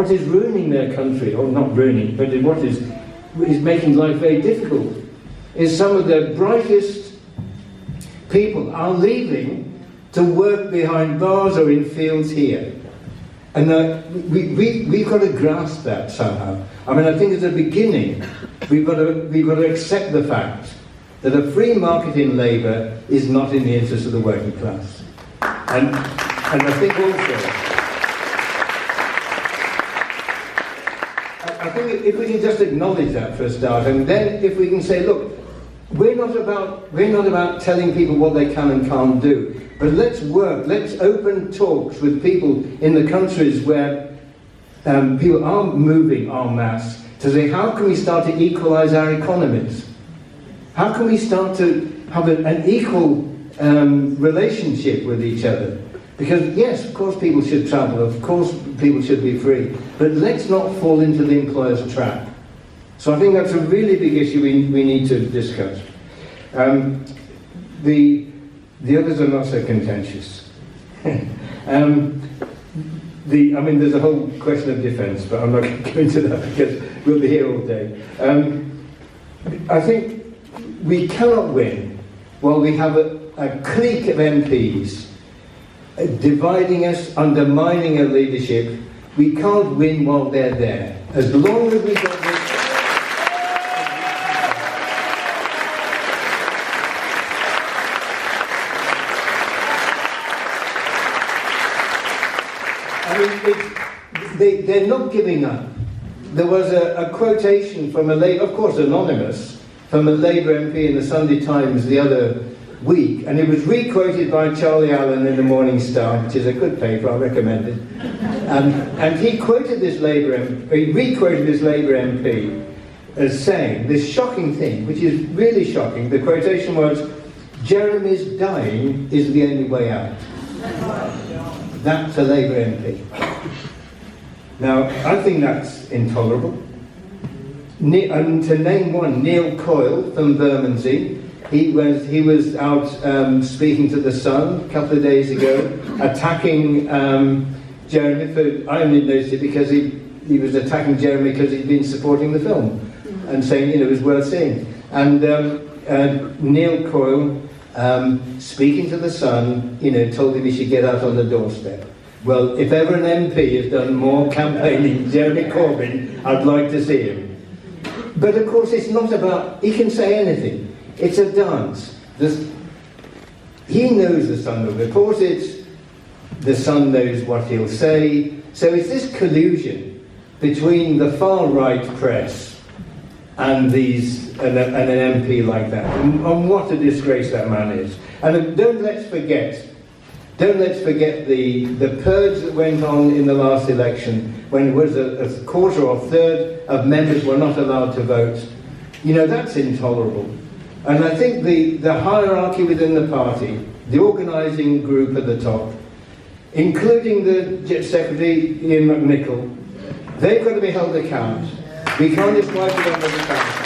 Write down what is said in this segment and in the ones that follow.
what is ruining their country, or not ruining, but what is making life very difficult, is some of the brightest people are leaving to work behind bars or in fields here. And we've got to grasp that somehow. I mean, I think at the beginning, we've got to accept the fact that a free market in labour is not in the interest of the working class. And I think also, I think if we can just acknowledge that for a start, and then if we can say, look, we're not about telling people what they can and can't do, but let's open talks with people in the countries where people are moving en masse to say, how can we start to equalise our economies? How can we start to have an equal relationship with each other? Because yes, of course people should travel, of course people should be free, but let's not fall into the employer's trap. So I think that's a really big issue we need to discuss. The others are not so contentious. I mean, there's a whole question of defence, but I'm not going to go into that because we'll be here all day. I think we cannot win while we have a clique of MPs dividing us, undermining our leadership. We can't win while they're there. As long as we've got this... They're not giving up. There was a quotation from of course anonymous, from a Labour MP in the Sunday Times the other week, and it was re-quoted by Charlie Allen in the Morning Star, which is a good paper, I recommend it. And he quoted this he re-quoted this Labour MP as saying this shocking thing, which is really shocking. The quotation was, "Jeremy's dying is the only way out." That's a Labour MP. Now, I think that's intolerable. And to name one, Neil Coyle from Bermondsey, he was out speaking to The Sun a couple of days ago, attacking Jeremy. I only noticed it because he was attacking Jeremy because he'd been supporting the film and saying, it was worth seeing. And Neil Coyle, speaking to The Sun, told him he should get out on the doorstep. Well, if ever an MP has done more campaigning than Jeremy Corbyn, I'd like to see him. But of course, it's not about, he can say anything. It's a dance. He knows The Sun will report it. The Sun knows what he'll say. So it's this collusion between the far-right press and an MP like that. And what a disgrace that man is. And don't let's forget the purge that went on in the last election, when it was a quarter or a third of members were not allowed to vote. That's intolerable. And I think the hierarchy within the party, the organising group at the top, including the Secretary Ian McNichol, they've got to be held account. We can't just wipe it under the carpet.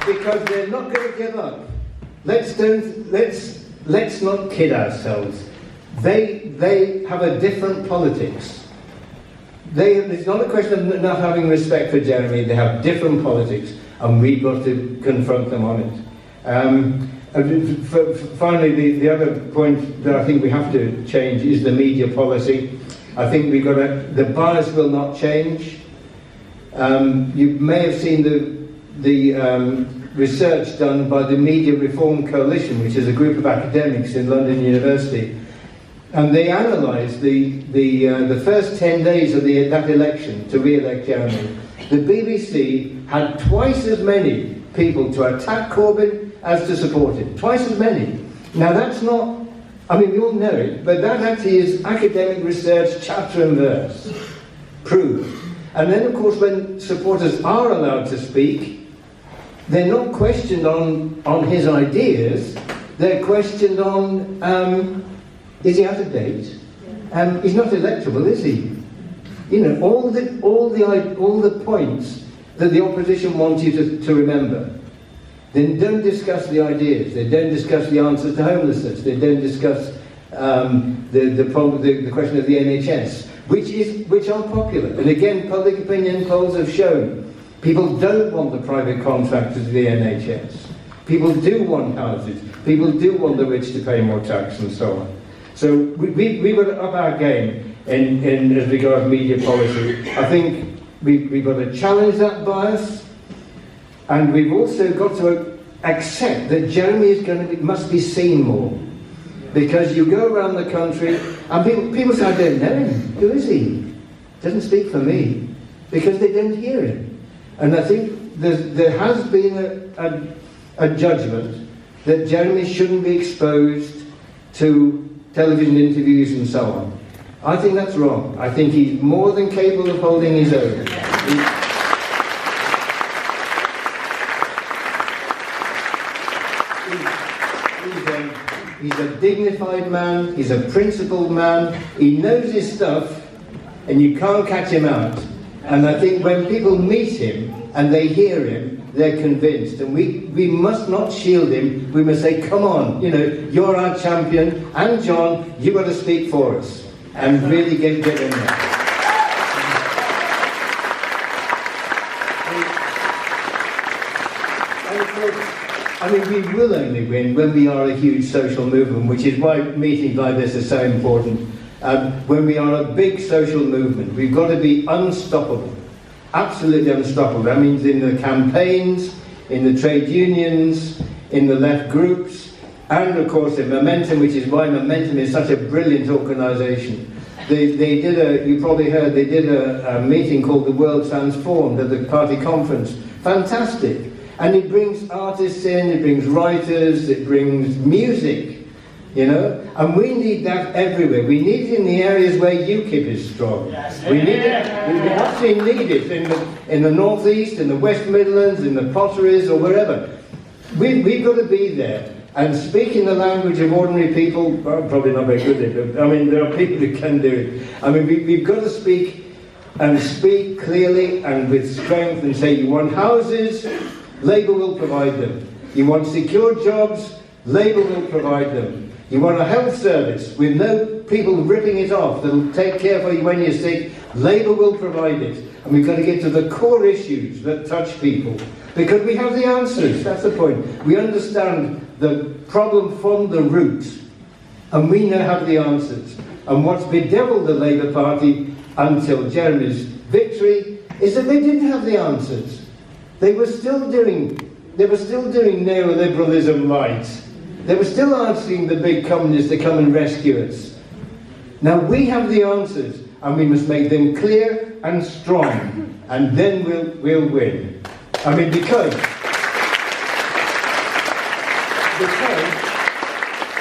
Because they're not going to give up. Let's not kid ourselves. They have a different politics. It's not a question of not having respect for Jeremy. They have different politics, and we've got to confront them on it. Finally, the other point that I think we have to change is the media policy. I think the bias will not change. You may have seen the research done by the Media Reform Coalition, which is a group of academics in London University, and they analysed the first 10 days of that election to re-elect Jeremy. The BBC had twice as many people to attack Corbyn as to support him. Twice as many. Now that's not, we all know it, but that actually is academic research, chapter and verse, proved. And then of course when supporters are allowed to speak, they're not questioned on his ideas, they're questioned on, is he out of date? He's not electable, is he? All the points that the opposition wants you to remember. They don't discuss the ideas. They don't discuss the answers to homelessness. They don't discuss the question of the NHS, which are popular. And again, public opinion polls have shown people don't want the private contractors of the NHS. People do want houses. People do want the rich to pay more tax and so on. So we've got to up our game in as regards media policy. I think we've got to challenge that bias, and we've also got to accept that Jeremy must be seen more. Because you go around the country and people say, I don't know him. Who is he? Doesn't speak for me. Because they don't hear him. And I think there has been a judgment that Jeremy shouldn't be exposed to television interviews and so on. I think that's wrong. I think he's more than capable of holding his own. He's a dignified man, he's a principled man, he knows his stuff, and you can't catch him out. And I think when people meet him and they hear him, they're convinced. And we must not shield him. We must say, come on, you're our champion, and John, you've got to speak for us. And really get in there. I mean, we will only win when we are a huge social movement, which is why meetings like this are so important. When we are a big social movement, we've got to be unstoppable, absolutely unstoppable. That means in the campaigns, in the trade unions, in the left groups, and of course in Momentum, which is why Momentum is such a brilliant organisation. You probably heard, they did a meeting called The World Transformed at the party conference. Fantastic. And it brings artists in, it brings writers, it brings music, and we need that everywhere. We need it in the areas where UKIP is strong. We need it, we actually need it in the North East, in the West Midlands, in the Potteries, or wherever. We've got to be there and speak in the language of ordinary people. Well, probably not very good at it. I mean, there are people who can do it. I mean, we've got to speak clearly and with strength and say, you want houses? Labour will provide them. You want secure jobs? Labour will provide them. You want a health service with no people ripping it off that'll take care of you when you're sick? Labour will provide it. And we've got to get to the core issues that touch people. Because we have the answers, that's the point. We understand the problem from the root. And we now have the answers. And what's bedeviled the Labour Party until Jeremy's victory is that they didn't have the answers. They were still doing neoliberalism light. They were still asking the big companies to come and rescue us. Now we have the answers, and we must make them clear and strong, and then we'll win. I mean, because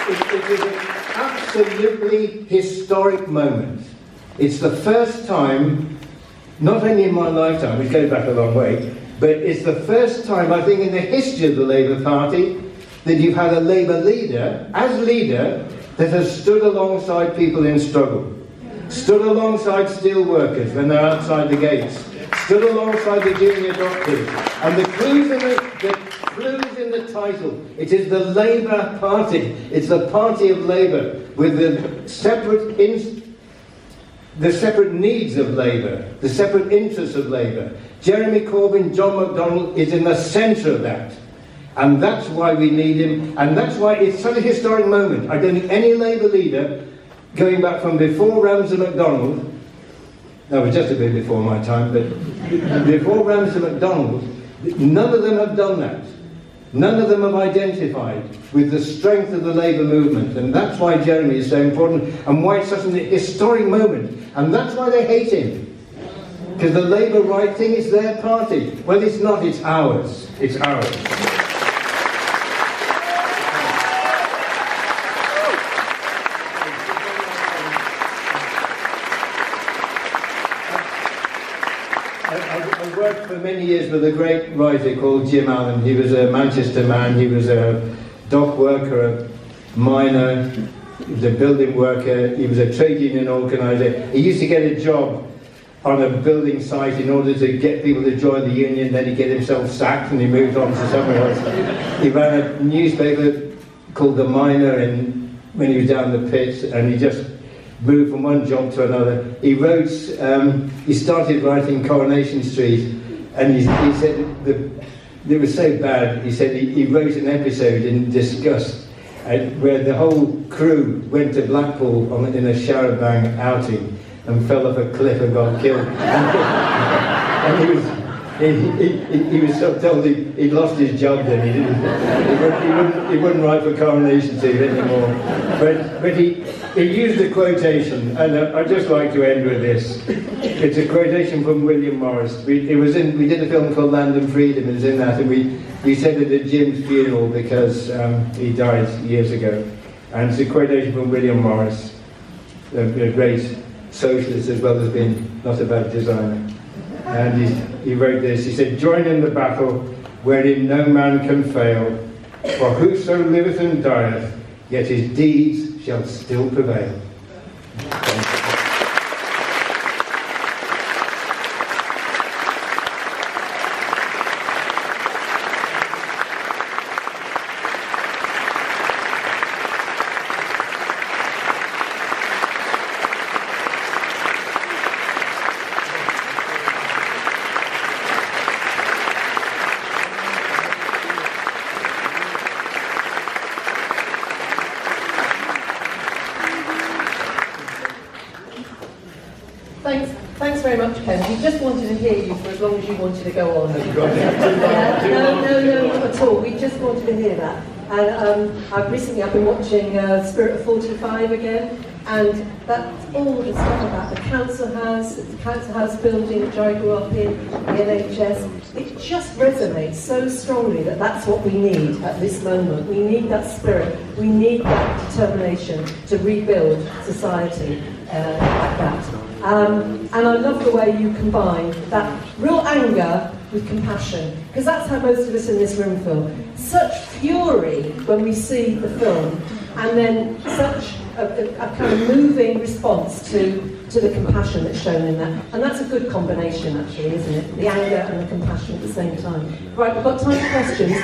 it is an absolutely historic moment. It's the first time, not only in my lifetime, which goes back a long way, but it's the first time, I think, in the history of the Labour Party that you've had a Labour leader, that has stood alongside people in struggle. Stood alongside steel workers when they're outside the gates. Stood alongside the junior doctors. And the clues in the title, it is the Labour Party. It's the party of Labour with the separate needs of Labour, the separate interests of Labour. Jeremy Corbyn, John McDonnell is in the centre of that. And that's why we need him, and that's why it's such a historic moment. I don't think any Labour leader, going back from before Ramsay MacDonald, that was just a bit before my time, but before Ramsay MacDonald, none of them have done that. None of them have identified with the strength of the Labour movement, and that's why Jeremy is so important, and why it's such an historic moment, and that's why they hate him. Because the Labour right thing is their party. Well, it's not, it's ours. It's ours. I worked for many years with a great writer called Jim Allen. He was a Manchester man, he was a dock worker, a miner, he was a building worker, he was a trade union organiser. He used to get a job on a building site in order to get people to join the union. Then he get himself sacked and he moved on to somewhere else. He ran a newspaper called The Miner when he was down the pit, and he just moved from one job to another. He wrote, he started writing Coronation Street, and he said it was so bad, he said he wrote an episode in disgust where the whole crew went to Blackpool in a charabanc outing and fell off a cliff and got killed. And he was so told he'd lost his job then. He wouldn't write for Coronation Street anymore. But he used a quotation, and I'd just like to end with this. It's a quotation from William Morris. We did a film called Land and Freedom, it was in that, and we said it at Jim's funeral because he died years ago. And it's a quotation from William Morris, a great socialist as well as being not a bad designer. And he wrote this, he said, "Join in the battle wherein no man can fail, for whoso liveth and dieth, yet his deeds shall still prevail." Thanks very much, Ken. We just wanted to hear you for as long as you wanted to go on. No, not at all. We just wanted to hear that. And I've been watching Spirit of 45 again, and that's all the stuff about the council house building, which I grew up in, the NHS. It just resonates so strongly that that's what we need at this moment. We need that spirit. We need that determination to rebuild society like that. And I love the way you combine that real anger with compassion, because that's how most of us in this room feel. Such fury when we see the film, and then such a kind of moving response to the compassion that's shown in that. And that's a good combination, actually, isn't it? The anger and the compassion at the same time. Right, we've got time for questions.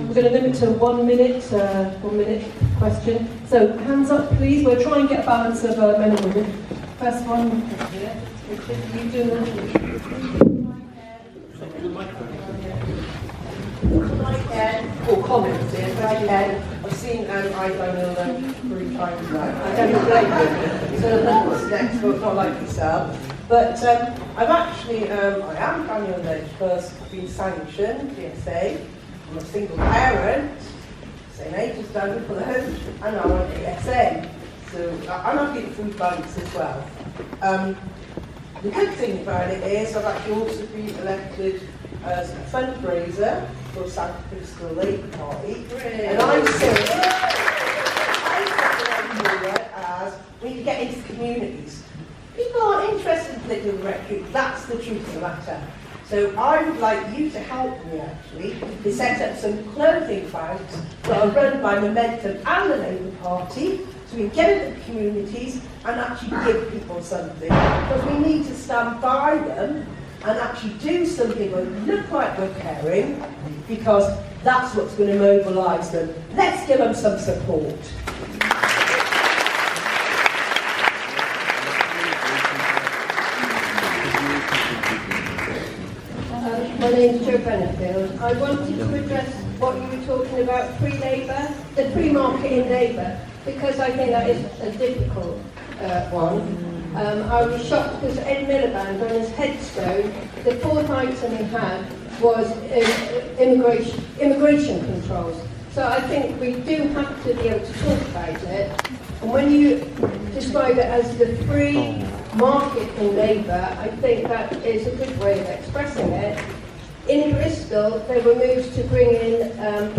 We're going to limit to 1 minute question. So hands up, please. We'll try and get a balance of men and women. First one here. Richard, you do or comments here. I've seen eyeliner 3 times now. I don't know so what's next, but not like yourself. But I've actually, I am Daniel Loach, first been sanctioned, DSA. I'm a single parent, same age as Daniel Loach, and I'm on DSA. So I'm happy at food banks as well. The good thing about it is I've actually also been elected as a fundraiser for South Bristol Lake Party. Really? And I'm saying, as we can get into communities. People aren't interested in political rhetoric, that's the truth of the matter. So I would like you to help me actually to set up some clothing banks that are run by Momentum and the Labour Party, so we can get into the communities and actually give people something. Because we need to stand by them and actually do something that look like we're caring, because that's what's going to mobilise them. Let's give them some support. My name's Jo Benefield. I wanted to address what you were talking about pre-Labour, the pre-market in Labour, because I think that is a difficult one. I was shocked because Ed Miliband, on his headstone, the 4th item he had was immigration controls. So I think we do have to be able to talk about it. And when you describe it as the free market in Labour, I think that is a good way of expressing it. In Bristol, there were moves to bring in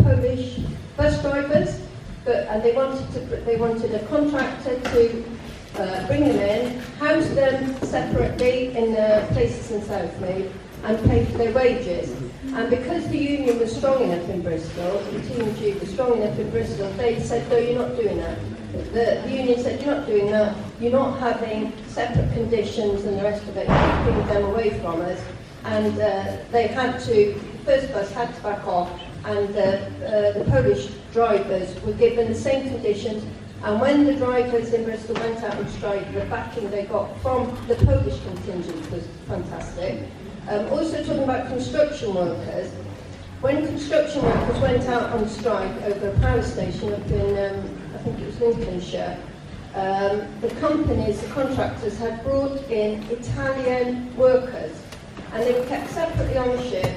Polish bus drivers, and they wanted a contractor to bring them in, house them separately in places in Southmead, and pay for their wages. And because the union was strong enough in Bristol, the T&G was strong enough in Bristol, they said, no, you're not doing that. The union said, you're not doing that, you're not having separate conditions and the rest of it, you're keeping them away from us. And they had to, the first bus had to back off, and the Polish drivers were given the same conditions. And when the drivers in Bristol went out on strike, the backing they got from the Polish contingent was fantastic. Also talking about construction workers, when construction workers went out on strike over a power station up in, I think it was Lincolnshire, the companies, the contractors had brought in Italian workers, and they were kept separately on the ship.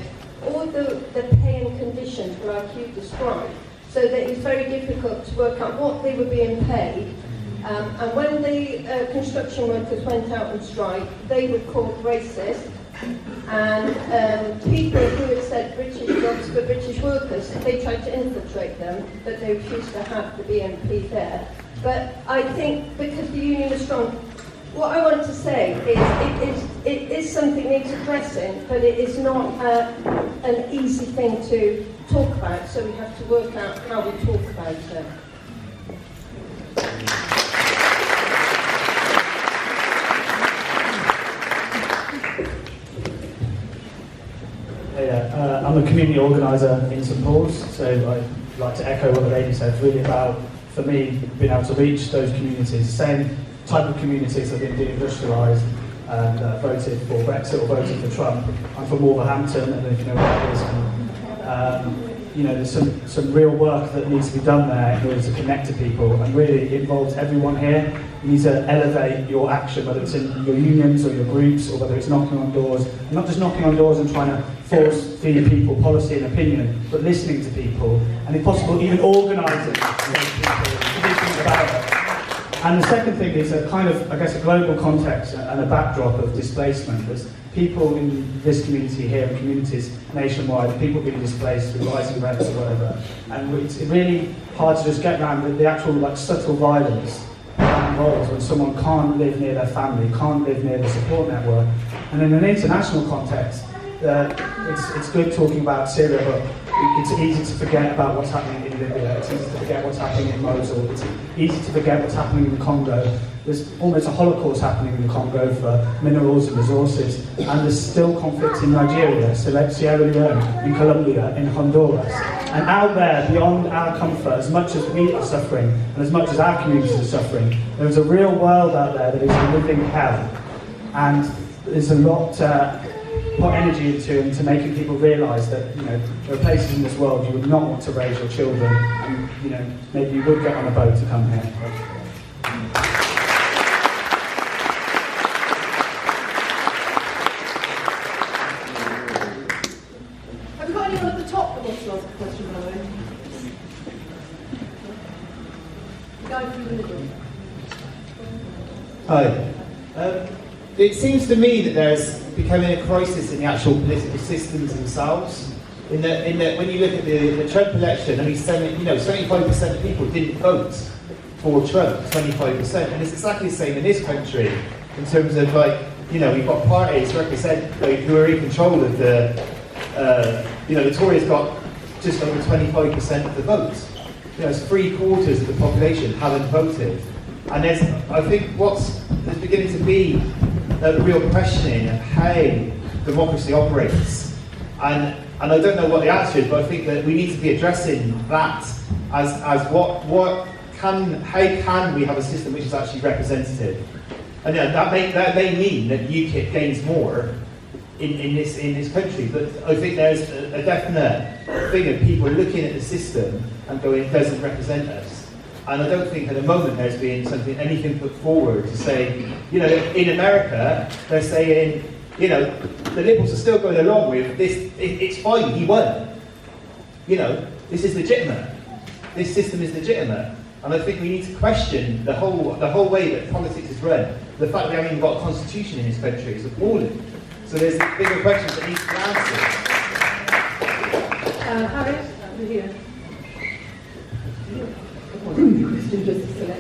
All the pay and conditions were like you described, so that it was very difficult to work out what they were being paid. And when the construction workers went out on strike, they were called racist. And people who had said British jobs for British workers, they tried to infiltrate them, but they refused to have the BNP there. But I think because the union was strong, what I want to say is it is something that needs addressing, but it is not an easy thing to talk about, so we have to work out how we talk about it. I'm a community organiser in St Paul's, so I'd like to echo what the lady said. It's really about, for me, being able to reach those communities, the same type of communities that have been deindustrialised and voted for Brexit or voted for Trump. I'm from Wolverhampton, and if you know where that is, and, there's some real work that needs to be done there in order to connect to people, and really it involves everyone here. You need to elevate your action, whether it's in your unions or your groups, or whether it's knocking on doors, and not just knocking on doors and trying to force feed people policy and opinion, but listening to people, and if possible even organising those people to do things about it. And the second thing is a kind of, I guess, a global context and a backdrop of displacement. There's people in this community here and communities nationwide, people being displaced with rising rents or whatever. And it's really hard to just get around the actual subtle violence that involves when someone can't live near their family, can't live near the support network. And in an international context, it's good talking about Syria, but it's easy to forget about what's happening in Libya, it's easy to forget what's happening in Mosul, it's easy to forget what's happening in the Congo. There's almost a holocaust happening in the Congo for minerals and resources, and there's still conflict in Nigeria, Sierra Leone, in Colombia, in Honduras. And out there, beyond our comfort, as much as we are suffering, and as much as our communities are suffering, there's a real world out there that is a living hell. And there's a lot to put energy into making people realise that there are places in this world you would not want to raise your children, and maybe you would get on a boat to come here. Have you got anyone at the top that wants to ask a question, by the way? The guy through the middle. Hi. It seems to me that there's becoming a crisis in the actual political systems themselves. In that when you look at the Trump election, I mean, 75% of people didn't vote for Trump, 25%, and it's exactly the same in this country in terms of we've got parties, like I said, who are in control of the Tories got just over 25% of the vote. It's 3/4 of the population haven't voted, and I think there's beginning to be a real questioning of how democracy operates, and I don't know what the answer is, but I think that we need to be addressing that as how can we have a system which is actually representative, and that may mean that UKIP gains more in this country, but I think there's a definite thing of people looking at the system and going, it doesn't represent us. And I don't think at the moment there's been anything put forward to say, in America, they're saying, the Liberals are still going along with this, it's fine, he won. This is legitimate. This system is legitimate. And I think we need to question the whole way that politics is run. The fact that we haven't even got a constitution in this country is appalling. So there's bigger questions that need to be answered. Harriet, over here.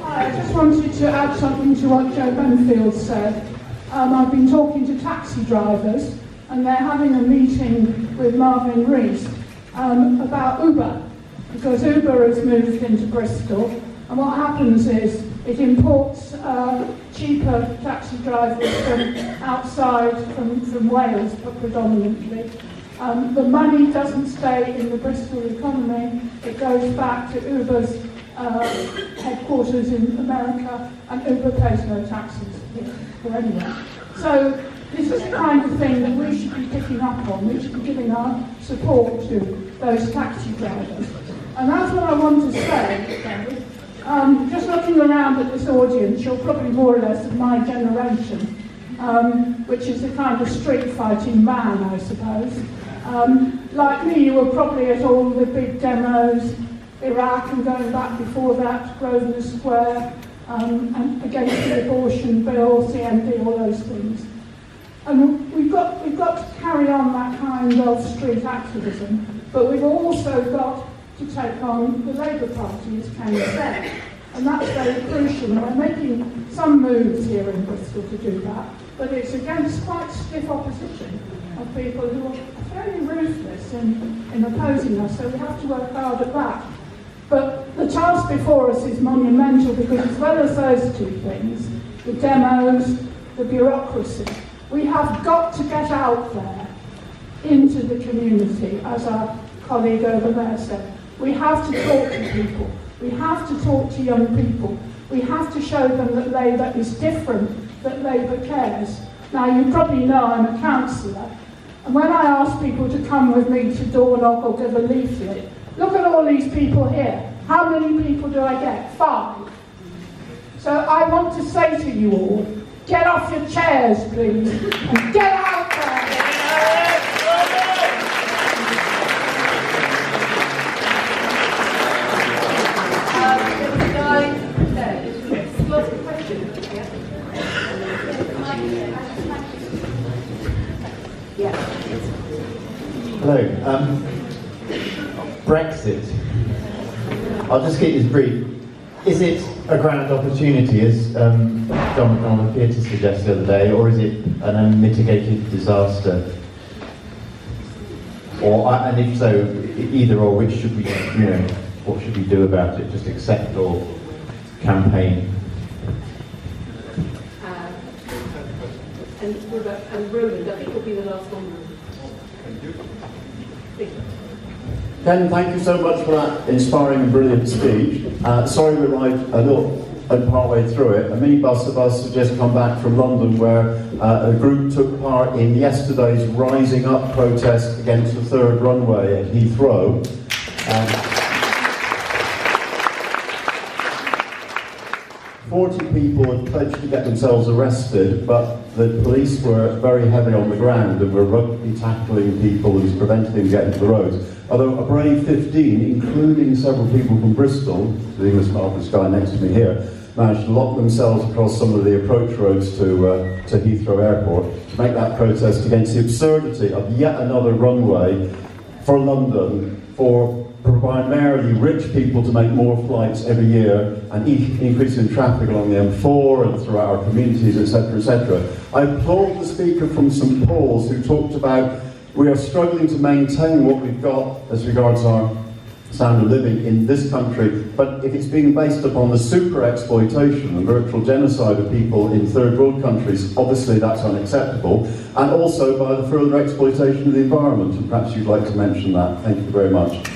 I just wanted to add something to what Joe Benfield said. I've been talking to taxi drivers, and they're having a meeting with Marvin Rees about Uber, because Uber has moved into Bristol, And what happens is it imports cheaper taxi drivers from outside, from Wales predominantly. The money doesn't stay in the Bristol economy, it goes back to Uber's headquarters in America, and Uber pays no taxes for anyone. So this is the kind of thing that we should be picking up on. We should be giving our support to those taxi drivers. And that's what I want to say, David. Just looking around at this audience, you're probably more or less of my generation, which is a kind of street fighting man, I suppose. Like me, you were probably at all the big demos, Iraq and going back before that, Grosvenor Square, and against the abortion bill, CMD, all those things. And we've got to carry on that kind of street activism, but we've also got to take on the Labour Party, as Ken said. And that's very crucial. And we're making some moves here in Bristol to do that, but it's against quite stiff opposition of people who are fairly ruthless in opposing us, so we have to work hard at that. But the task before us is monumental, because as well as those two things, the demos, the bureaucracy, we have got to get out there into the community, as our colleague over there said. We have to talk to people. We have to talk to young people. We have to show them that Labour is different, that Labour cares. Now, you probably know I'm a councillor, and when I ask people to come with me to door knock or give a leaflet, look at all these people here. How many people do I get? 5. So I want to say to you all, get off your chairs, please, and get out there. Hello. Brexit. I'll just keep this brief. Is it a grand opportunity, as John McDonnell appeared to suggest the other day, or is it an unmitigated disaster? And if so, either or, which should we, what should we do about it? Just accept or campaign? And Roland, I think will be the last one. Ken, thank you so much for that inspiring and brilliant speech. Sorry we arrived a little part way through it. A minibus of us have just come back from London, where a group took part in yesterday's Rising Up protest against the third runway at Heathrow. 40 people had pledged to get themselves arrested, but the police were very heavy on the ground and were rugby tackling people and preventing them getting to the roads. Although a brave 15, including several people from Bristol, the English marvelous guy next to me here, managed to lock themselves across some of the approach roads to Heathrow Airport to make that protest against the absurdity of yet another runway for London, for primarily rich people to make more flights every year and increasing traffic along the M4 and throughout our communities, etc., etc. I applaud the speaker from St Paul's who talked about we are struggling to maintain what we've got as regards our standard of living in this country, but if it's being based upon the super exploitation and virtual genocide of people in third world countries, obviously that's unacceptable, and also by the further exploitation of the environment, and perhaps you'd like to mention that. Thank you very much.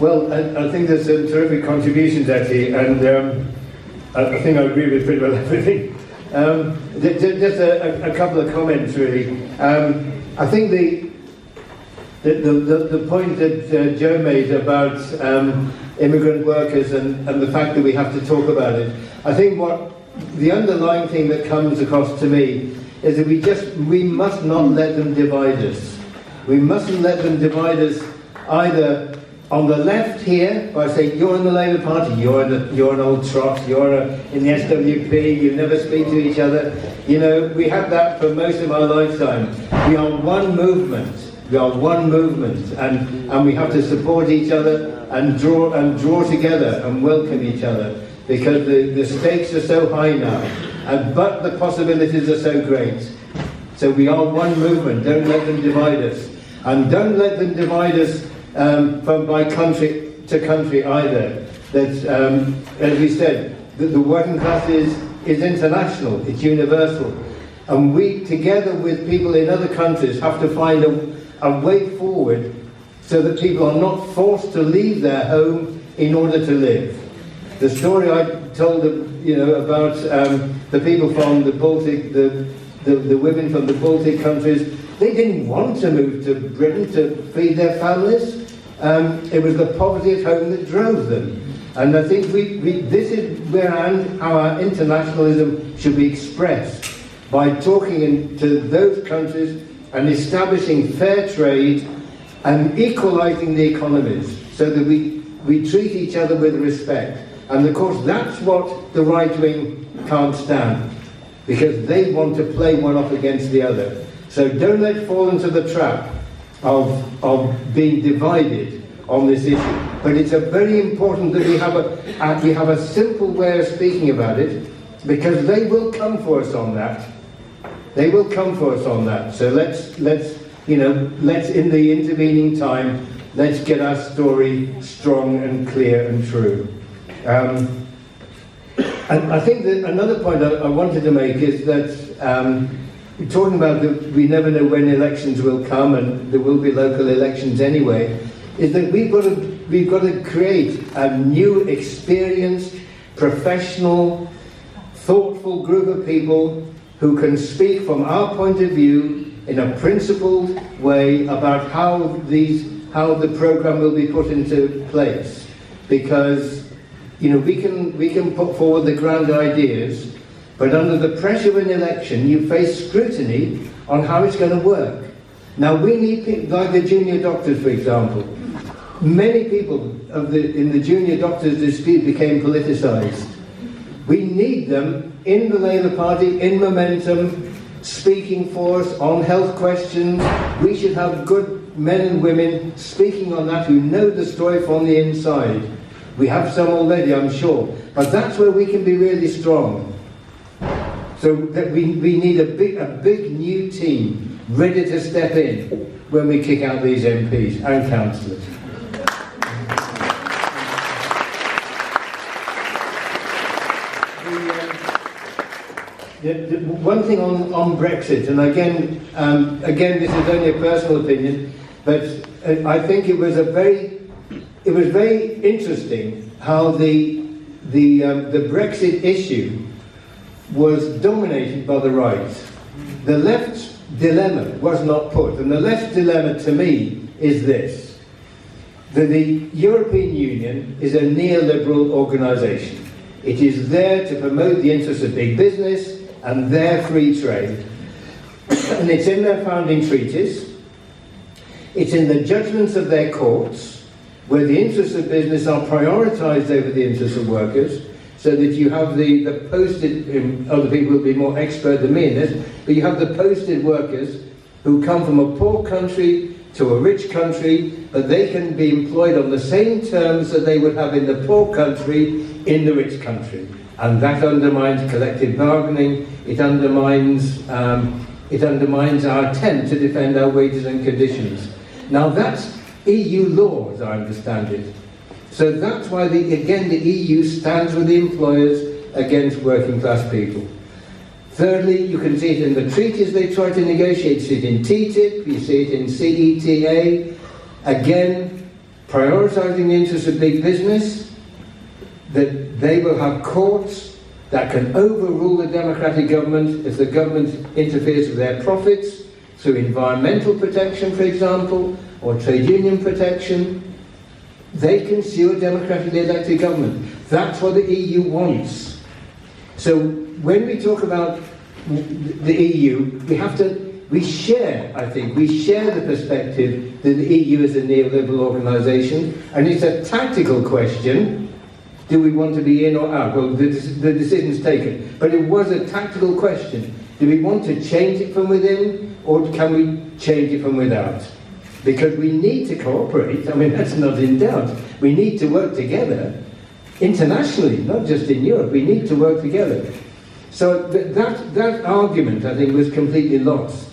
Well, I think there's some terrific contributions actually, and I think I agree with pretty well everything. Just a couple of comments really. I think the point that Joe made about immigrant workers and the fact that we have to talk about it, I think what the underlying thing that comes across to me is that we must not let them divide us. We mustn't let them divide us either on the left here by saying you're in the Labour Party, you're an old trot, you're in the SWP, you never speak to each other. You know, we have that for most of our lifetime. We are one movement. We are one movement, and we have to support each other and draw together and welcome each other, because the stakes are so high now, but the possibilities are so great. So we are one movement. Don't let them divide us. And don't let them divide us from by country to country either. That, as we said, the working class is international, it's universal. And we, together with people in other countries, have to find a way forward so that people are not forced to leave their home in order to live. The story I told about the people from the Baltic, the women from the Baltic countries, they didn't want to move to Britain to feed their families. It was the poverty at home that drove them. And I think this is where our internationalism should be expressed, by talking to those countries and establishing fair trade and equalising the economies so that we treat each other with respect. And of course that's what the right wing can't stand, because they want to play one off against the other. So don't let it fall into the trap of being divided on this issue. But it's very important that we have a simple way of speaking about it, because they will come for us on that. They will come for us on that. So let's in the intervening time, let's get our story strong and clear and true. And I think that another point I wanted to make is that talking about we never know when elections will come, and there will be local elections anyway, is that we've got to create a new, experienced, professional, thoughtful group of people who can speak from our point of view in a principled way about how the program will be put into place. Because we can put forward the grand ideas, but under the pressure of an election you face scrutiny on how it's going to work. Now we need people like the junior doctors, for example. Many people in the junior doctors dispute became politicised. We need them in the Labour Party, in Momentum, speaking for us on health questions. We should have good men and women speaking on that who know the story from the inside. We have some already, I'm sure. But that's where we can be really strong. So that we need a big new team ready to step in when we kick out these MPs and councillors. The one thing on Brexit, and again, this is only a personal opinion, but I think it was very interesting how the Brexit issue was dominated by the right. The left's dilemma was not put, and the left's dilemma to me is this: that the European Union is a neoliberal organisation. It is there to promote the interests of big business and their free trade. And it's in their founding treaties, it's in the judgments of their courts, where the interests of business are prioritised over the interests of workers, so that you have the posted, other people will be more expert than me in this, but you have the posted workers who come from a poor country to a rich country, but they can be employed on the same terms that they would have in the poor country in the rich country. And that undermines collective bargaining, it undermines our attempt to defend our wages and conditions. Now that's EU law, as I understand it. So that's why, the EU stands with the employers against working class people. Thirdly, you can see it in the treaties they try to negotiate. You see it in TTIP, you see it in CETA. Again, prioritising the interests of big business, that they will have courts that can overrule the democratic government if the government interferes with their profits through environmental protection, for example, or trade union protection. They can sue a democratically elected government. That's what the EU wants. So when we talk about the EU, we share the perspective that the EU is a neoliberal organisation, and it's a tactical question. Do we want to be in or out? Well, the decision's taken. But it was a tactical question. Do we want to change it from within, or can we change it from without? Because we need to cooperate. I mean, that's not in doubt. We need to work together internationally, not just in Europe. We need to work together. So that argument, I think, was completely lost.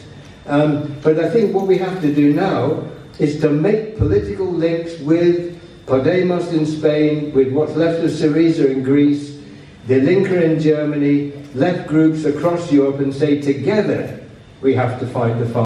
But I think what we have to do now is to make political links with Podemos in Spain, with what's left of Syriza in Greece, the Linke in Germany, left groups across Europe, and say together we have to fight the